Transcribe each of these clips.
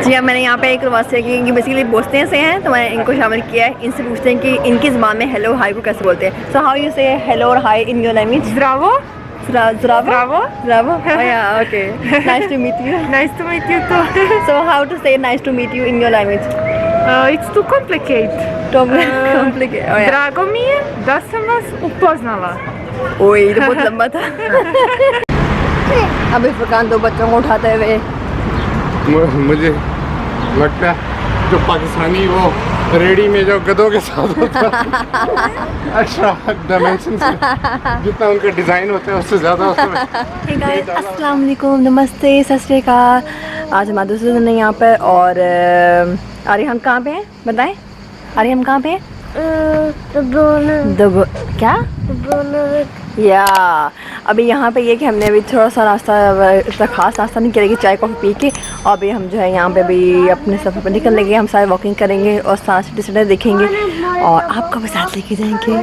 जी हाँ, मैंने यहाँ पे एक वास्ते की बेसिकली बोस्निया से हैं, तो मैंने इनको शामिल किया है। इनसे पूछते हैं कि इनकी ज़बान में हेलो हाई को कैसे बोलते हैं। सो हाउ यू से हेलो और high in your language? Zdravo. Bravo. Bravo. Oh yeah, okay. Nice to meet you. Nice to meet you too. So how to say nice to meet you in your language? It's too complicated. Complicated. Oh yeah. Drago mi je da sam vas upoznala. ओए ये तो बहुत लंबा था। अभी फुरकान दो बच्चों को उठाते हुए मुझे लगता है जो पाकिस्तानी वो रेडी में जो गधों के साथ होता है एक्स्ट्रा डायमेंशन जितना उनका डिज़ाइन होता है उससे ज़्यादा उसमें। Hey guys, अस्सलाम वालेकुम, नमस्ते, सत श्री अकाल। आज हमारे दूसरे दिन है यहाँ पर और आर्य हम कहाँ पे हैं बताएं? आर्य हम कहाँ पे हैं? क्या? या अभी यहाँ पे ये कि हमने अभी थोड़ा सा रास्ता इतना ख़ास रास्ता नहीं करेंगे, चाय कॉफ़ी पी के और अभी हम जो है यहाँ पे अभी अपने सफ़र पर निकल लेंगे। हम सारे वॉकिंग करेंगे और साथ सिटी सेंटर देखेंगे और आपको भी साथ लेके जाएंगे।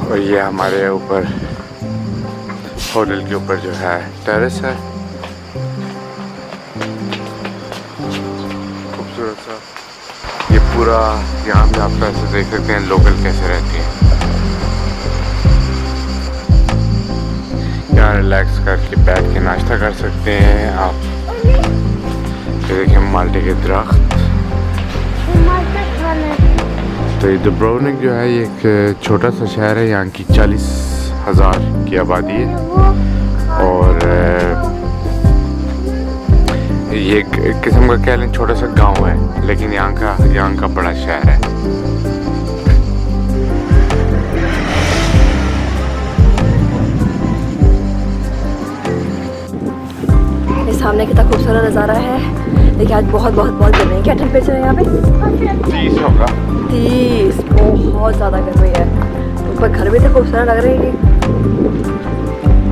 और ये हमारे ऊपर होटल के ऊपर जो है टेरेस है, खूबसूरत सा। ये पूरा यहाँ पे आप ऐसे देख सकते हैं लोकल कैसे रहती हैं। यहाँ रिलैक्स करके बैठ के नाश्ता कर सकते हैं आप। ये देखिए माल्टे के दरख्त। तो ये दुब्रोवनिक जो है ये एक छोटा सा शहर है, यहाँ की 40,000 की आबादी है और ये एक किस्म का कह लें छोटा सा गांव है, लेकिन यहाँ का बड़ा शहर है। इस सामने कितना खूबसूरत नज़ारा है। देखिए आज बहुत गर्मी है। क्या टेम्परेचर है यहाँ पे? 30 होगा। 30, बहुत ज़्यादा गर्मी है। ऊपर घर भी तो खूबसूरत लग रही है,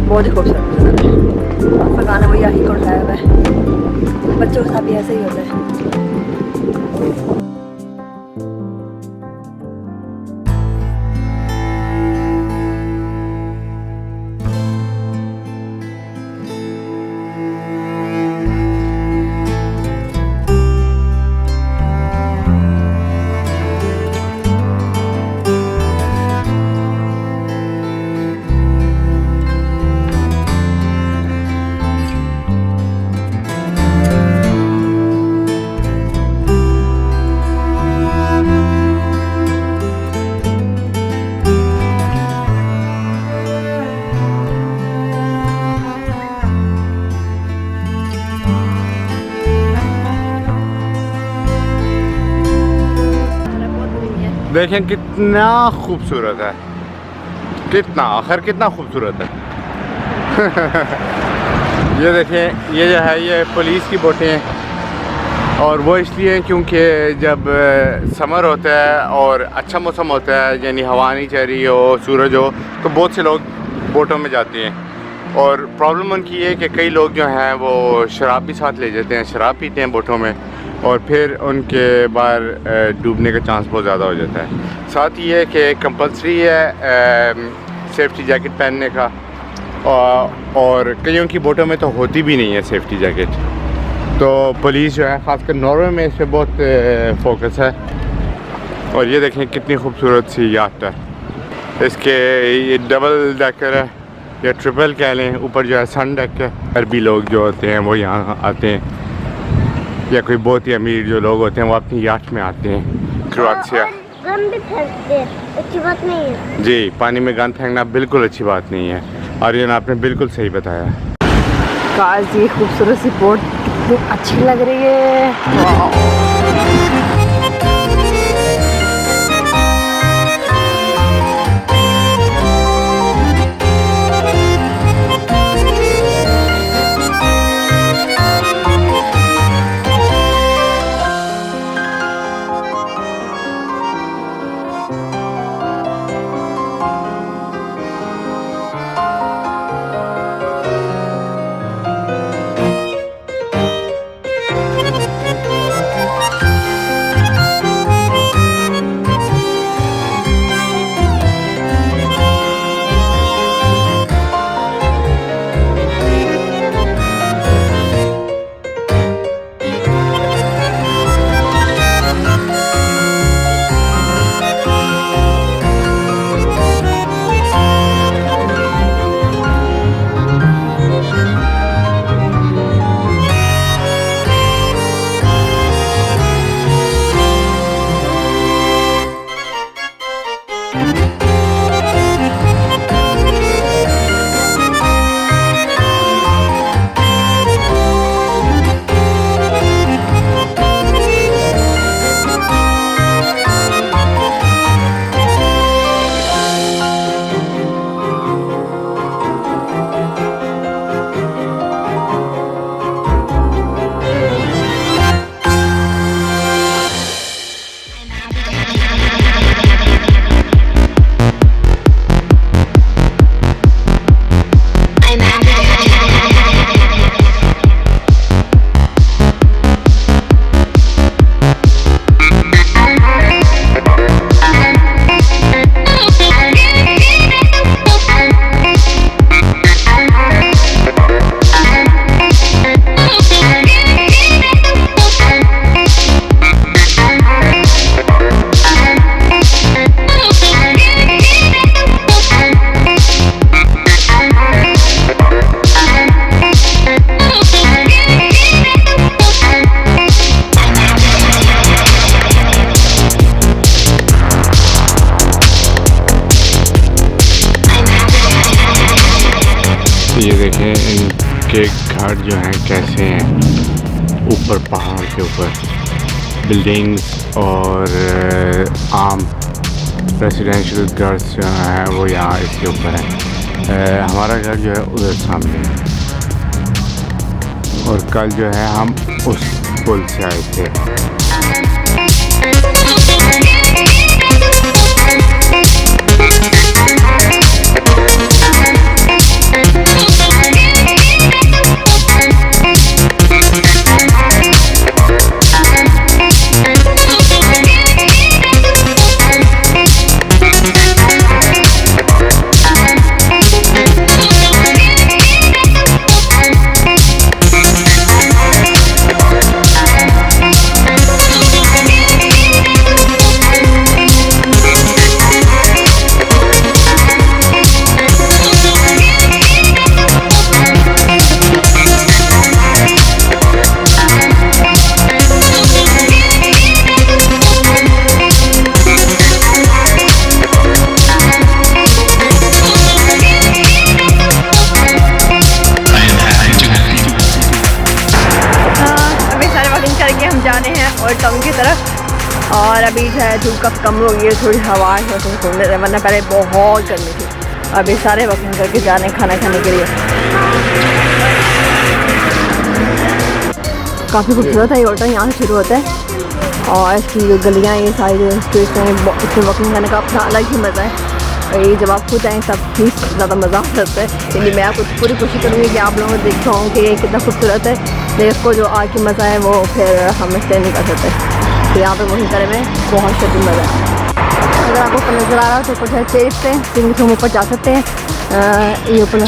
बहुत ही खूबसूरत लग रही है। और पकाना वही आही को उठाया हुआ है, बच्चों के साथ भी ऐसे ही होता है। देखें कितना खूबसूरत है, कितना आखिर कितना खूबसूरत है। ये देखें ये जो है ये पुलिस की बोटें हैं और वो इसलिए क्योंकि जब समर होता है और अच्छा मौसम होता है, यानी हवा नहीं चल रही हो, सूरज हो, तो बहुत से लोग बोटों में जाते हैं। और प्रॉब्लम उनकी ये है कि कई लोग जो हैं वो शराब भी साथ ले जाते हैं, शराब पीते हैं बोटों में और फिर उनके बाहर डूबने का चांस बहुत ज़्यादा हो जाता है। साथ ही है कि कंपलसरी है सेफ्टी जैकेट पहनने का और कईयों की बोटों में तो होती भी नहीं है सेफ्टी जैकेट। तो पुलिस जो है ख़ासकर नॉर्वे में इस पर बहुत फोकस है। और ये देखें कितनी खूबसूरत सी याट है। इसके ये डबल डेकर है या ट्रिपल कह लें, ऊपर जो है सन डेक है। अरबी लोग जो होते हैं वो यहाँ आते हैं या कोई बहुत ही अमीर जो लोग होते हैं वो अपनी याट में आते हैं। क्रोएशिया गन भी फेंकते हैं, अच्छी बात नहीं है जी, पानी में गन फेंकना बिल्कुल अच्छी बात नहीं है। आर्यन आपने बिल्कुल सही बताया। काश ये खूबसूरत सी बोट कितनी अच्छी लग रही है। वाह। ये देखें इनके घर जो हैं कैसे हैं, ऊपर पहाड़ के ऊपर बिल्डिंग्स और आम रेसिडेंशियल घर जो हैं वो यहाँ इसके ऊपर है। हमारा घर जो है उधर सामने है और कल जो है हम उस पुल से आए थे। और टाउन की तरफ, और अभी जो है धूप कब कम हो गई है, थोड़ी हवा है तो घूमने रहे, वरना पहले बहुत गर्मी थी। अभी सारे वॉकिंग करके जा रहे हैं खाना खाने के लिए। काफ़ी खूबसूरत है ये होटल, यहाँ से शुरू होता है और इसकी जो गलियाँ ये सारी स्ट्रीट्स हैं, इसमें वॉकिंग करने का अपना अलग ही मज़ा है। और ये जब आप खुद आएँ तब भी ज़्यादा मज़ा आता है। लेकिन मैं आपको पूरी कोशिश करूँगी कि आप लोगों को देख पाऊँ कि ये कितना खूबसूरत है, लेकिन इसको जो आके मज़ा है वो फिर हम इससे नहीं कर सकते। तो यहाँ पे वॉकिंग करने में बहुत शदीद मज़ा है। अगर आपको ऊपर नज़र आ रहा हो तो कुछ है चेज से जिनके हम ऊपर जा सकते हैं। ये ऊपर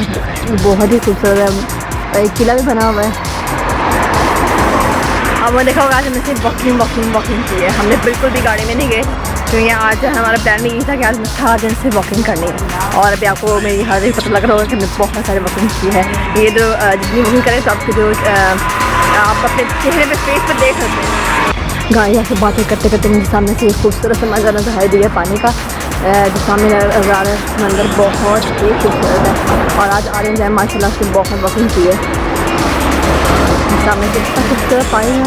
बहुत ही खूबसूरत है, एक किला भी बना हुआ है। अब वो देखा होगा आज हमने सिर्फ वॉकिंग की है, हमने बिल्कुल भी गाड़ी में नहीं गए, क्योंकि आज हमारा प्लान भी यही था कि आज आज से वॉकिंग करनी है। और अभी आपको मेरी हर एक पता लग रहा होगा कि हमने बहुत सारी वॉकिंग की है। ये जो जितनी वॉकिंग करें तो आपको जो आप अपने चेहरे पे फेस पर देख सकते हैं। गाड़ियों से बातें करते करते मुझे सामने से एक खूबसूरत सा मंजर दिखाई दिया पानी का, जो सामने नज़र आ रहा है मंदिर बहुत ही खूबसूरत है। और आज ऑरेंज है माशाल्लाह से बहुत वॉकिंग की है। सामने से इतना खूबसूरत पानी है,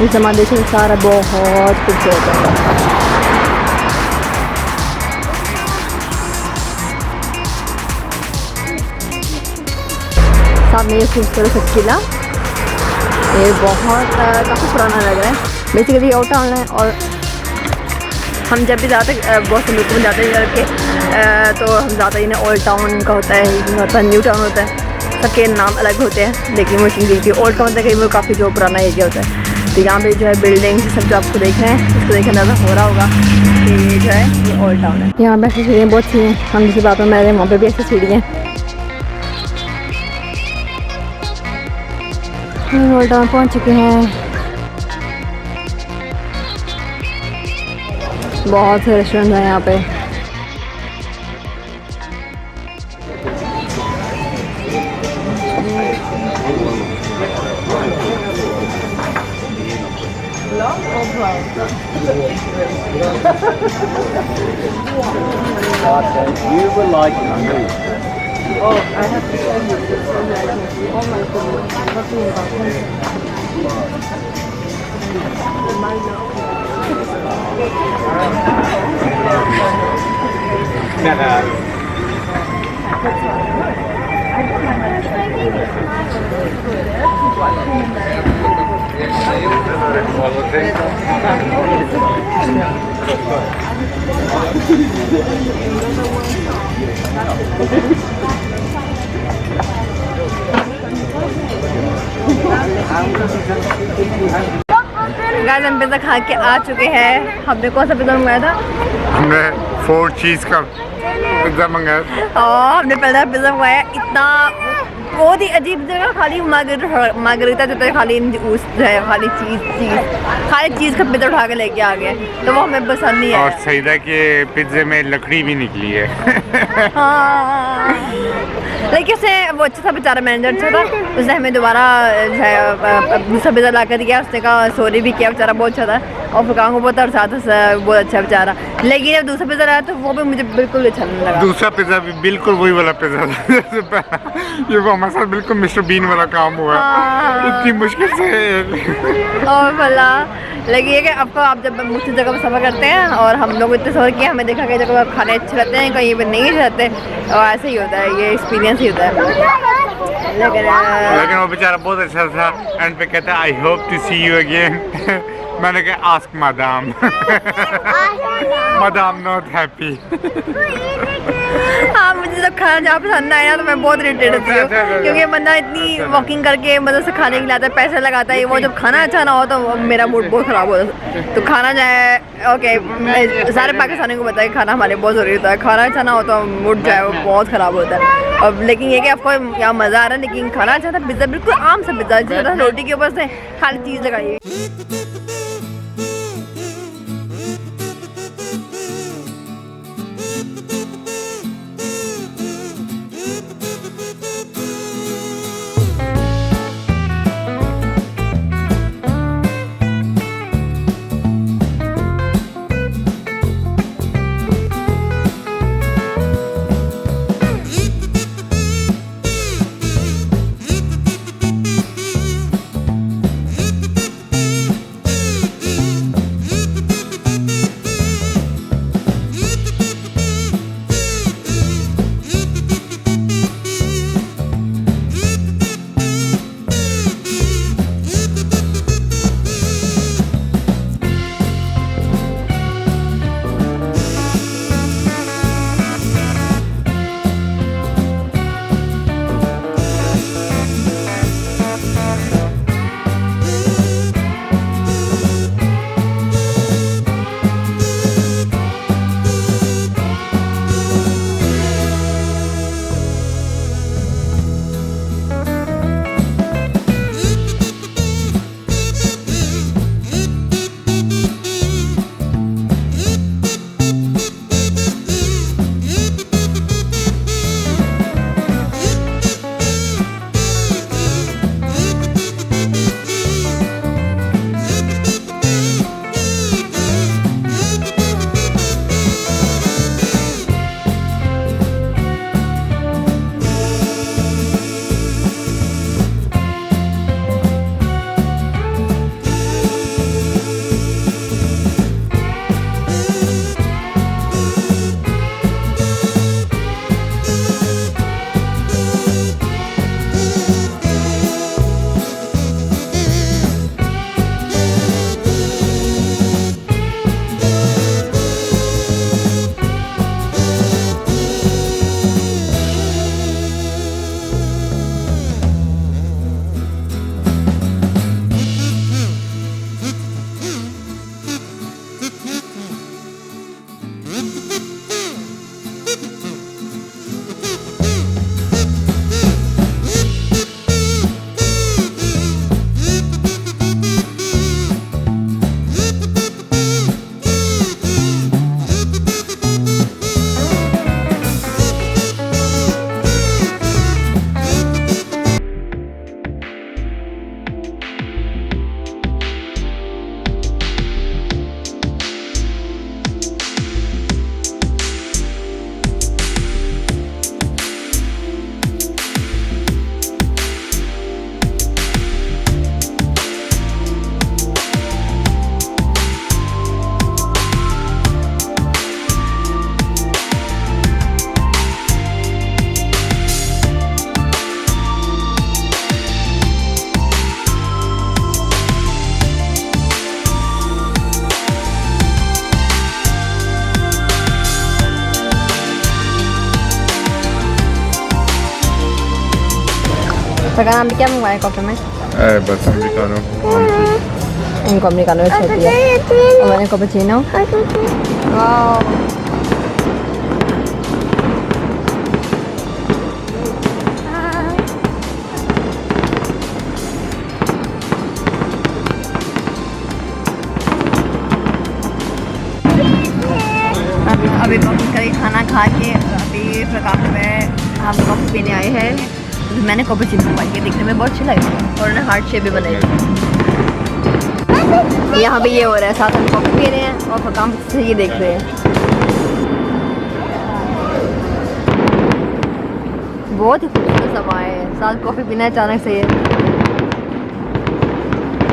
इस जमा देखिए सारा बहुत खूबसूरत है। सामने ये खूबसूरत सा किला, ये बहुत काफ़ी पुराना लग रहा है। बेसिकली ओल्ड टाउन है और हम जब भी जाते बहुत से लोगों में जाते हैं करके तो हम ज़्यादा इन्हें ओल्ड टाउन का होता है, न्यू टाउन होता है, सबके नाम अलग होते हैं। लेकिन वो चीज़ की ओल्ड टाउन तक वो काफ़ी जो पुराना एरिया होता है। तो यहाँ पे जो है बिल्डिंग सब जो आपको देख रहे हैं उसको देखे अंदाज़ा हो रहा होगा कि ये जो है ये ओल्ड टाउन है। यहाँ पर ऐसी सीढ़ियाँ बहुत सी हैं, हम जिस बात में मैं वहाँ पर भी ऐसी सीढ़ियाँ ओल्ड टाउन पहुँच चुके हैं। बहुत से रेस्टोरेंट हैं यहाँ पे। You will like it. Oh, I have to tell you this one. Oh my guys हम पिज़्ज़ा खा के आ चुके हैं। हमने कौन सा पिज़्ज़ा मंगाया था? हमने 4 चीज़ का पिज़्ज़ा मंगाया। और हमने पहला पिज़्ज़ा मंगाया, इतना बहुत ही अजीब जगह, खाली मार्गरीटा जो है खाली उस जो है खाली चीज़ का पिज्ज़ा उठा के लेके आ गए, तो वो हमें पसंद नहीं और है। सईदा के पिज्ज़े में लकड़ी भी निकली है। हाँ, लेकिन उसने वो अच्छा था बेचारा, मैनेजर अच्छा था, उसने हमें दोबारा जो है दूसरा पिज़्ज़ा ला कर दिया। उसने कहा सॉरी भी किया, बेचारा बहुत अच्छा था, और फुकान को बहुत अरसा था, बहुत अच्छा बेचारा। लेकिन जब दूसरा पिज़्ज़ा लाया तो वो भी मुझे बिल्कुल अच्छा नहीं लगा। दूसरा पिज़्ज़ा भी बिल्कुल वही वाला पिज़्ज़ा था जैसे पहला। ये वो हमारे साथ बिल्कुल मिस्टर बीन वाला काम हुआ, इतनी मुश्किल से। और भला लेकिन ये कि आपको आप जब मुख्य जगह पर सफ़र करते हैं, और हम लोग इतने सफ़र किए, हमें देखा कई जगह खाने अच्छे रहते हैं, कहीं पे नहीं रहते, और ऐसे ही होता है, ये एक्सपीरियंस ही होता है। लेकिन वो बेचारा बहुत अच्छा था। एंड पे कहता है I hope to see you again. मैंने कहा ask madam. Madam not happy. हाँ, मुझे जब खाना जहाँ पसंद आया तो मैं बहुत इरिटेट होती हूँ, क्योंकि बंदा इतनी वॉकिंग करके मतलब से खाने के लाता है, पैसे लगाता है, वो जब खाना अच्छा ना हो तो मेरा मूड बहुत ख़राब होता है। तो खाना जाए ओके, सारे पाकिस्तानी को पता है कि खाना हमारे बहुत ज़रूरी होता है, खाना अच्छा ना हो तो मूड जो है वो बहुत ख़राब होता है। अब लेकिन ये कि आपको यहाँ मज़ा आ रहा है, लेकिन खाना अच्छा था, पिज़्ज़ा बिल्कुल आम सा पिज़्ज़ा, जिसमें रोटी के ऊपर से खाली चीज़ लगाई। Sekarang ambil kamu nggak ya kopi में? बस अमेरिकानो। इनको अमेरिकानो अच्छी होती है और मैंने कैपुचिनो। वाह, खाना खा के अभी प्रकाश में हम कॉफ़ी पीने आए हैं। मैंने कॉफ़ी चिप पाई है, देखने में बहुत अच्छी लगी और उन्होंने हार्ट शेप भी बनाई। यहाँ पे ये हो रहा है, साथ हम कॉफ़ी पी रहे हैं और प्रकाश से ये देख रहे हैं। बहुत ही खूबसूरत समा है, साथ कॉफ़ी पीना अचानक से।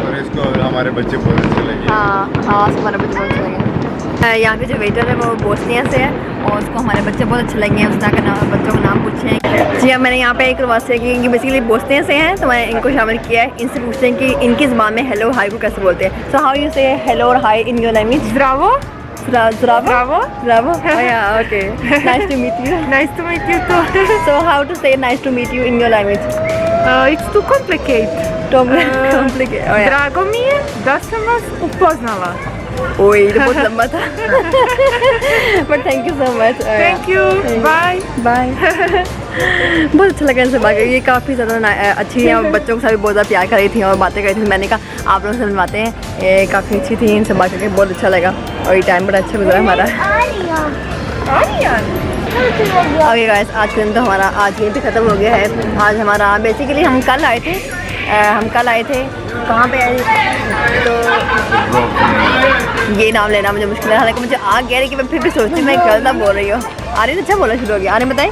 और इसको हमारे बच्चे बहुत अच्छे लगे। हाँ हमारे बच्चे बहुत अच्छे लगे। यहाँ के जो वेटर है वो बोस्निया से है और उसको हमारे बच्चे बहुत अच्छे लगे हैं। उसका नाम, बच्चों का नाम पूछे हैं। जी हाँ, मैंने यहाँ पे एक रिक्वेस्ट है कि बेसिकली बोस्निया से हैं, तो मैंने इनको शामिल किया है। इनसे पूछते हैं कि इनकी ज़बान में हेलो हाई को कैसे बोलते हैं। सो हाउ यू से हेलो और high in your language? Zdravo. Bravo. Oh yeah, okay. Nice to meet you. Nice to meet you too. So how to say nice to meet you in your language? It's too complicated. Complicated. Oh yeah. Drago mi je da sam vas upoznala. ओए ये तो बहुत लंबा था। But thank you so much. Thank you. Bye. Bye. बहुत अच्छा लगा इनसे बात करके, ये काफ़ी ज़्यादा अच्छी है और बच्चों के साथ भी बहुत ज़्यादा प्यार कर रही थी और बातें कर रही थी। मैंने कहा आप लोगों से मिलवाते हैं, ये काफ़ी अच्छी थी, इनसे बात करके बहुत अच्छा लगा और ये टाइम बड़ा अच्छा गुजरा हमारा। ओके गाइस, आज का दिन तो हमारा आज यहीं पे ख़त्म हो गया है। आज हमारा बेसिकली हम कल आए थे कहाँ पे आए तो ये नाम लेना मुझे मुश्किल है, हालांकि मुझे आ गया, लेकिन मैं फिर भी सोचती मैं गलत बोल रही हूँ। आरे तो अच्छा बोला शुरू हो गया। आरे बताएं।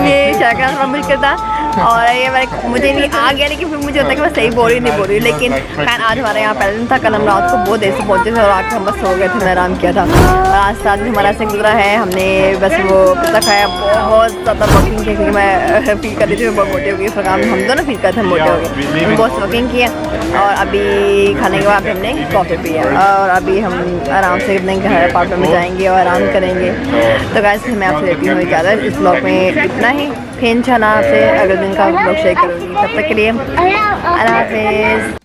ये शायद थोड़ा मुश्किल था और ये मुझे नहीं आ गया, लेकिन फिर मुझे होता है कि मैं सही बोल रही, लेकिन खैर आज हमारे यहाँ पहले दिन था। कल हम रात को बहुत देर से पहुँचे थे और आकर हम बस सो गए थे, मैं आराम किया था। और आज साथ भी हमारा ऐसे गुजरा है, हमने बस वो पिज़्ज़ा खाया, बहुत ज़्यादा वॉकिंग की, क्योंकि मैं फील कर रही थी मैं बहुत मोटे हो गई। प्रकाश हम दोनों फील करते हैं मोटे हो गए, हम बहुत वॉकिंग किया और अभी खाने के बाद हमने कॉफ़ी पिया और अभी हम आराम से अपने घर अपार्टमेंट में जाएंगे और आराम करेंगे। तो गाइस मैं आपसे लेती हूँ इजाज़त, इस ब्लॉग में इतना ही। फिर इंशाल्लाह आपसे अगले दिन का ब्लॉग शेयर करूँगी, तब तक के लिए अल्लाह हाफ़िज़।